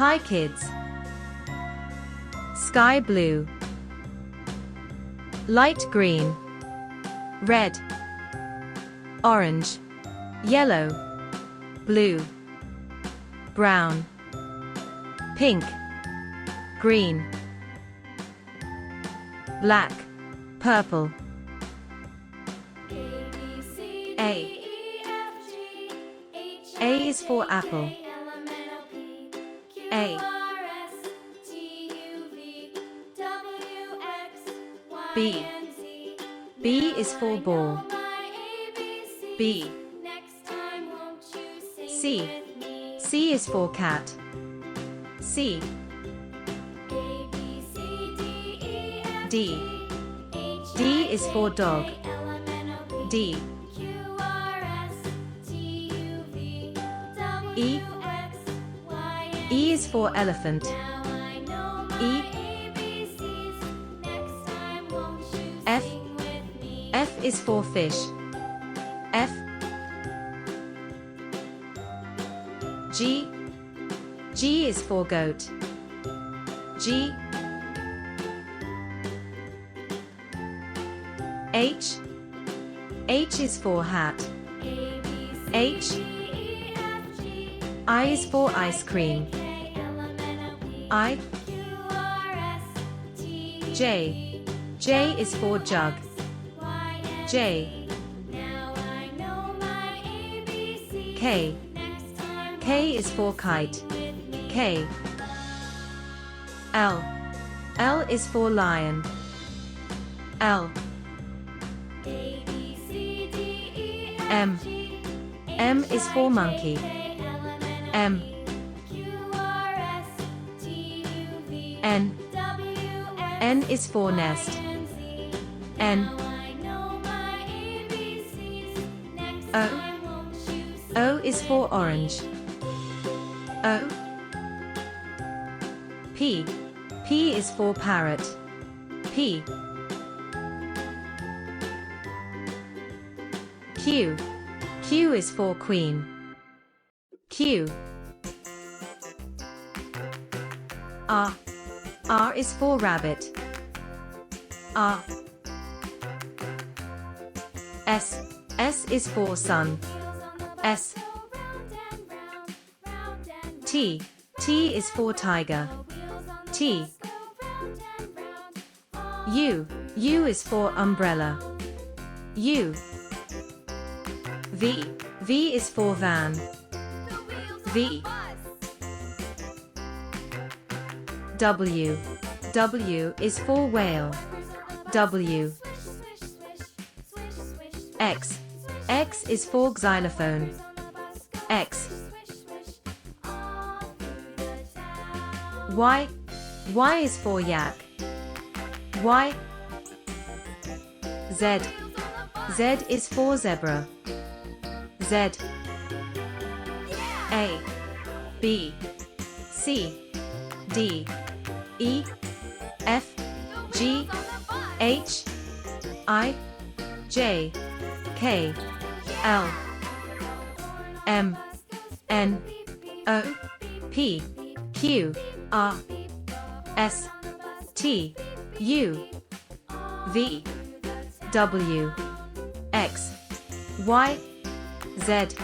Hi kids. Sky blue, light green, red, orange, yellow, blue, brown, pink, green, black, purple. A. A is for apple. A. B. B is for ball. B. C. C is for cat. C. D. D is for dog. D. E. E is for elephant. E. F. F is for fish. F. G. G is for goat. G. H. H is for hat. H. I is for ice cream. I. J. J is for jug. J. K. K is for kite. K. L. L is for lion. L. M. M is for monkey. M. N. N is for nest. N. O. O is for orange. O. P. P is for parrot. P. Q. Q is for queen. Q. R. R is for rabbit. R. S. S is for sun. S. T. T is for tiger. T. U. U is for umbrella. U. V. V is for van. V. W. W is for whale. W. X. X is for xylophone. X. Y. Y is for yak. Y. Z. Z is for zebra. Z. A. B. C. D. E. F. G. H. I. J. K. L. M. N. O. P. Q. R. S. T. U. V. W. X. Y. Z.